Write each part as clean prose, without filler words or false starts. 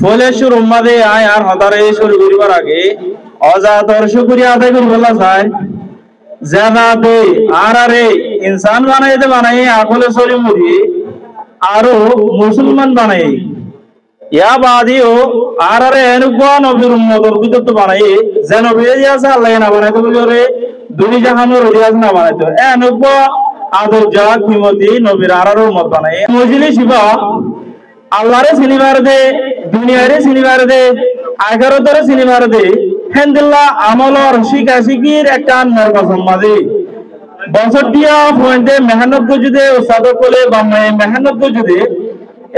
ফলে শুরুর মাঝে আয় আর হতারে শুরু করিবার আগে অজাতর শুকরিয়া আদায় করি বলা যায় জানাতে আর আরে ইনসান বানাইতে বানাই আকলে সরি মুদি আরো মুসলমান বানাই ইয়া বাদিও আর আরে এনুগা নবীর উম্মতর বিদত বানাই যে নবী আছে আল্লাহ না বানাইতে বলে দুনিয়া জাহানের রিয়াজ না বানাইতো এনুগা আদর যা কিমতি নবীর আর উম্মত বানাই মজলিস শিবা আল্লাহরে সিনিবার দে দুনিয়ারে সিনিবার দে আখিরাতরে সিনিবার দে হেনদিল্লাহ আমলর শিকাশিকির একটা নির্বাচন মাঝে বছর দিয়া পয়েন্টে মেহনত গজুদে উস্তাদ কোলে বামে মেহনত গজুদে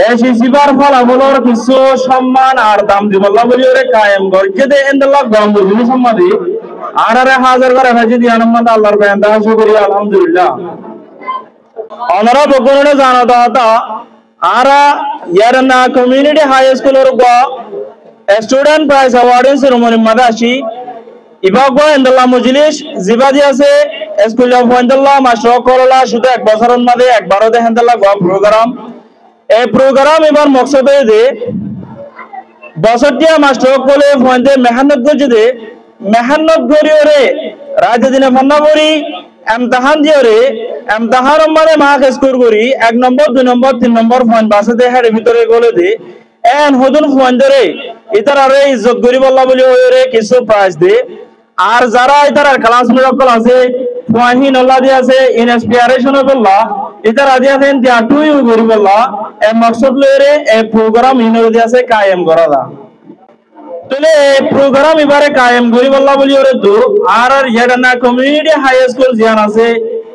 এসি সিবার ফল আমলর কিছু সম্মান আর দাম দিবল্লাহ বলি ওরে কায়েম গর্জে দে হেনদিল্লাহ গম বুঝলি সম্মাদি আর আরে হাজার করে হাজি দি আনন্দ আল্লাহর বেন্দা শুকরিয়া আলহামদুলিল্লাহ অনরা বগুনে জানা দাতা आरा यारना कम्युनिटी हाई स्कूल और गो स्टूडेंट प्राइज अवार्डिंग सेरेमनी मदाशी इबागो इंदल्ला मजलिस जिबादिया से स्कूल ऑफ इंदल्ला मास्टर कोरला शुद्ध एक बছরন মাঝে একবারও দে इंदल्ला गो प्रोग्राम এই প্রোগ্রাম এবার মকসদ দে বছরটিয়া মাস্টার কোলে ফন্দে মেহনত গজুদে মেহনত গরিওরে রাজদিনে ফন্নাবরি এমতাহান দিওরে এমতাহান মানে মার্ক স্কোর করি 1 নম্বর 2 নম্বর 3 নম্বর পয়েন্ট বাসে দে হের ভিতরে গলে দে এন হদুন পয়েন্ট ধরে ইতারে ইজ্জত করি বল্লা বলি ওরে কিছু প্রাইজ দে আর যারা ইতার ক্লাসমেট সকল আছে পয়েন্ট আল্লাহ দি আছে ইনস্পিরেশন বল্লা ইতার আদি আছে দিয়া টুইউ করি বল্লা এ মকসদ লইরে এই প্রোগ্রাম ইনর দি আছে কায়েম করালা तले प्रोग्राम इबारे कायम करी बल्ला बोली ओरे दो आर याडना कम्युनिटी हाई स्कूल जियान আছে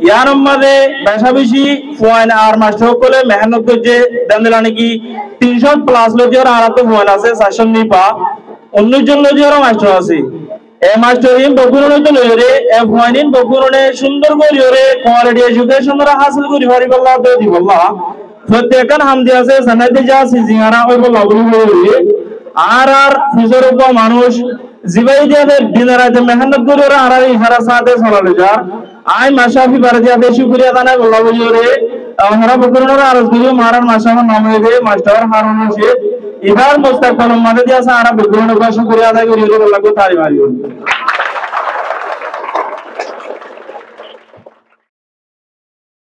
ইয়ার মধ্যে বেশাবেশি পয়েন্ট আর মাস্টার কোলে মেহনত করছে দেনলানি কি 300 প্লাস লজির আর তো পয়েন্ট আছে 400 নি পা 19 জন লজির মাস্টার আছে এ মাস্টার ইন বগুরনে তো লইরে এ পয়েন্ট ইন বগুরনে সুন্দর করি ওরে কোয়ালিটি এডুকেশন রা হাসিল করি পারি বল্লা তো দি বল্লা প্রত্যেকন হামদি আছে সনাইতে যা সিজিয়ারা ওই বল্লা বলি আর আর ফিজরব মানুষ জিবাই দিয়াদের দিনরাতে মেহনত করে ওরা আর ইহারা সাথে চলালে যা আই মাশাফি বারদিয়া দেশি শুকরিয়া জানাই বল্লা বলি ওরে আমরা বকরনরা আর গুলো মারার মাশাআল্লাহ নামে দে মাস্টার হারুন রশিদ ইবার মুস্তাকবাল মাদে দিয়া সারা বকরনরা শুকরিয়া আদায় করি বল্লা কো তালি মারিও